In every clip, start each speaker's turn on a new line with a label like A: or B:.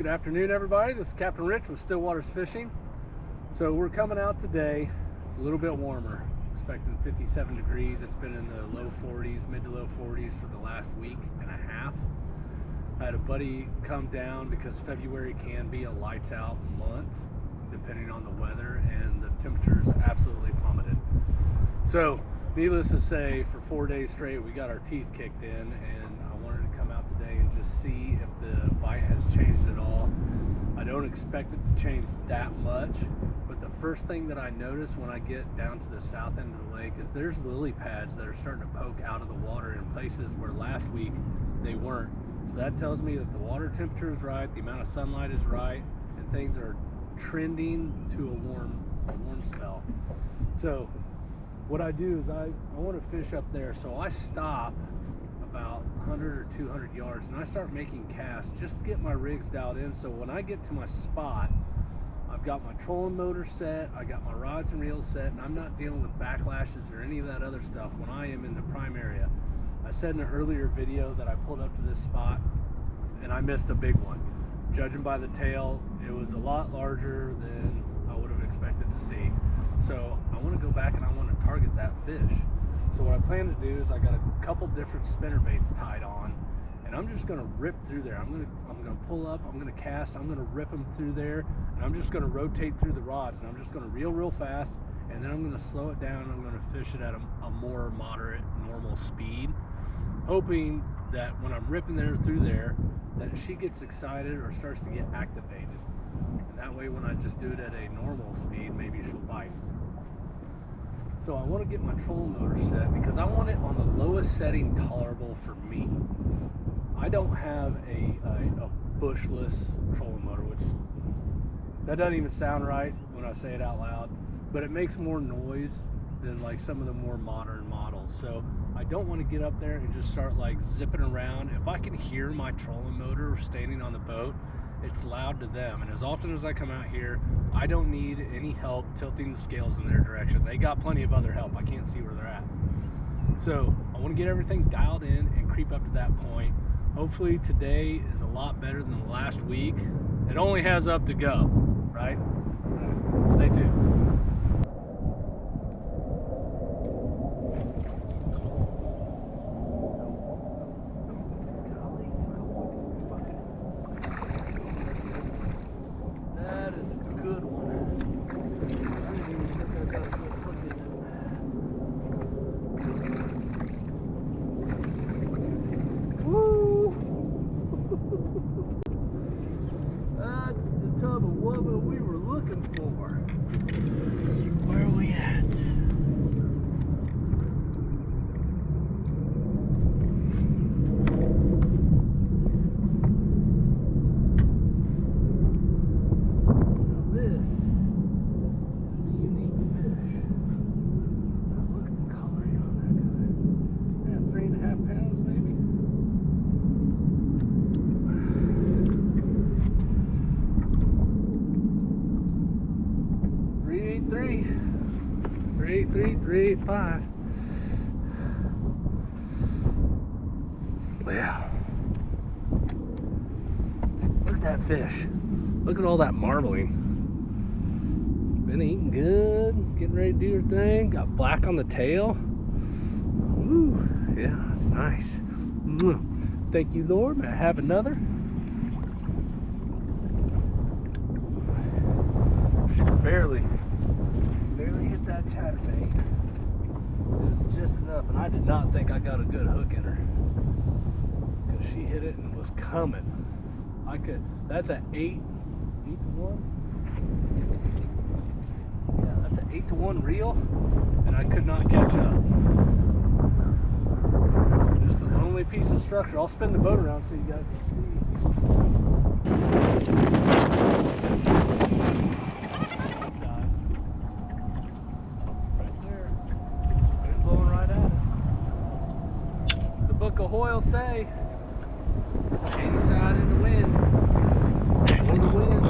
A: Good afternoon, everybody. This is Captain Rich with Stillwater's Fishing. So we're coming out today. It's a little bit warmer. Expecting 57 degrees. It's been in the low 40s, mid to low 40s for the last week and a half. I had a buddy come down because February can be a lights out month depending on the weather, and the temperatures absolutely plummeted. So needless to say, for 4 days straight we got our teeth kicked in, and I wanted to come out today and just see if the bite has changed at all. I don't expect it to change that much, but the first thing that I notice when I get down to the south end of the lake is there's lily pads that are starting to poke out of the water in places where last week they weren't. So that tells me that the water temperature is right, the amount of sunlight is right, and things are trending to a warm spell. So what I do is I want to fish up there, so I stop about 100 or 200 yards and I start making casts just to get my rigs dialed in, so when I get to my spot I've got my trolling motor set, I got my rods and reels set, and I'm not dealing with backlashes or any of that other stuff when I am in the prime area. I said in an earlier video that I pulled up to this spot and I missed a big one. Judging by the tail, it was a lot larger than I would have expected to see. So I want to go back and I want to target that fish. So what I plan to do is I got a couple different spinner baits tied on, and I'm just going to rip through there. I'm going to pull up, I'm going to cast, I'm going to rip them through there, and I'm just going to rotate through the rods, and I'm just going to reel real fast, and then I'm going to slow it down, and I'm going to fish it at a more moderate, normal speed, hoping that when I'm ripping there through there, that she gets excited or starts to get activated. And that way when I just do it at a normal speed, maybe she'll bite. So I want to get my trolling motor set because I want it on the lowest setting tolerable for me. I don't have a bushless trolling motor, which that doesn't even sound right when I say it out loud, but it makes more noise than like some of the more modern models. So I don't want to get up there and just start like zipping around. If I can hear my trolling motor standing on the boat, it's loud to them, and as often as I come out here, I don't need any help tilting the scales in their direction. They got plenty of other help. I can't see where they're at. So I want to get everything dialed in and creep up to that point. Hopefully today is a lot better than the last week. It only has up to go, right? Stay tuned. That's the tub of woman we were looking for. Where are we at? Now this is a unique fish. Now look at the coloring on that guy. Yeah, 3.5 pounds maybe. 383, 385. Yeah. Look at that fish. Look at all that marbling. Been eating good, getting ready to do her thing. Got black on the tail. Ooh, yeah, that's nice. Thank you, Lord. May I have another? She barely hit that chatterbait. It was just enough, and I did not think I got a good hook in her because she hit it and was coming. That's an 8 to 1. Yeah, that's an 8 to 1 reel, and I could not catch up. Just a lonely piece of structure. I'll spin the boat around so you guys can see. Book of Hoyle say, any side in the wind, or the wind.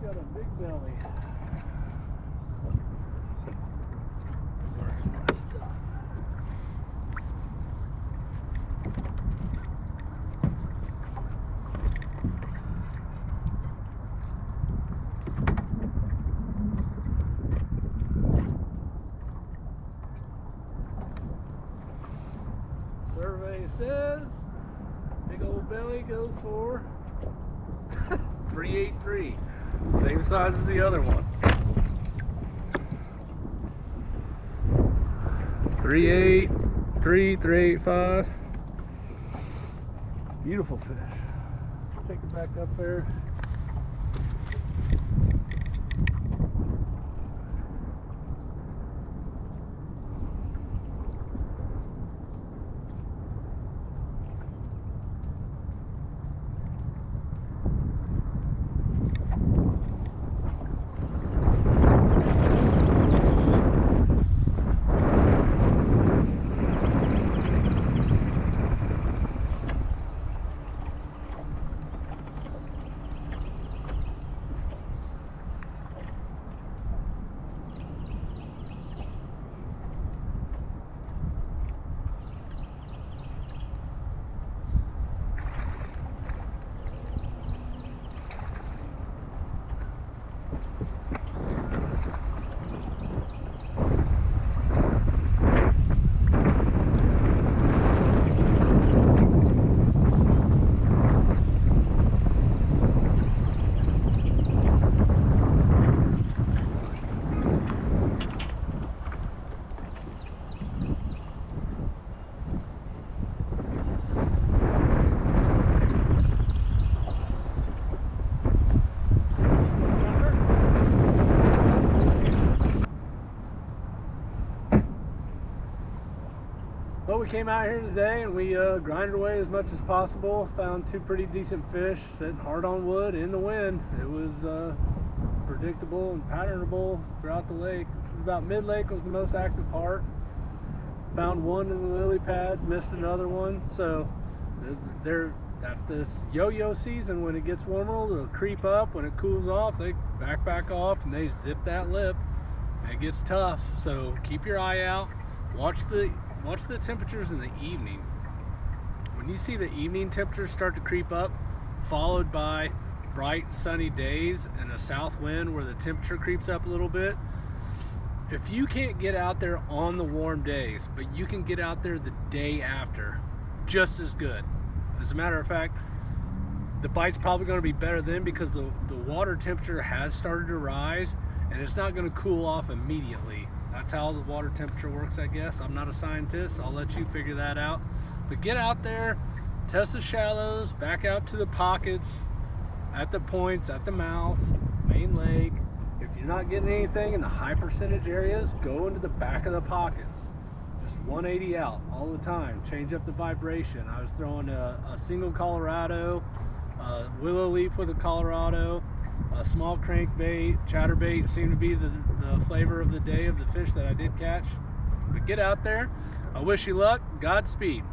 A: Got a big belly. Where's my stuff? Survey says big old belly goes for 383, same size as the other one. 383, 385. Beautiful fish. Let's take it back up there. Well, we came out here today and we grinded away as much as possible. Found two pretty decent fish sitting hard on wood in the wind. It was predictable and patternable throughout the lake. It was about mid-lake was the most active part. Found one in the lily pads, missed another one. So that's this yo-yo season. When it gets warmer, they'll creep up. When it cools off, they back off and they zip that lip. And it gets tough. So keep your eye out. Watch the temperatures in the evening. When you see the evening temperatures start to creep up, followed by bright sunny days and a south wind where the temperature creeps up a little bit, if you can't get out there on the warm days, but you can get out there the day after, just as good. As a matter of fact, the bite's probably going to be better then because the water temperature has started to rise and it's not going to cool off immediately. That's how the water temperature works, I guess. I'm not a scientist. I'll let you figure that out. But get out there, test the shallows, back out to the pockets, at the points, at the mouths, main lake. If you're not getting anything in the high percentage areas, go into the back of the pockets. Just 180 out all the time. Change up the vibration. I was throwing a single Colorado, willow leaf with a Colorado, a small crankbait, chatterbait seemed to be the flavor of the day of the fish that I did catch. But get out there. I wish you luck. Godspeed.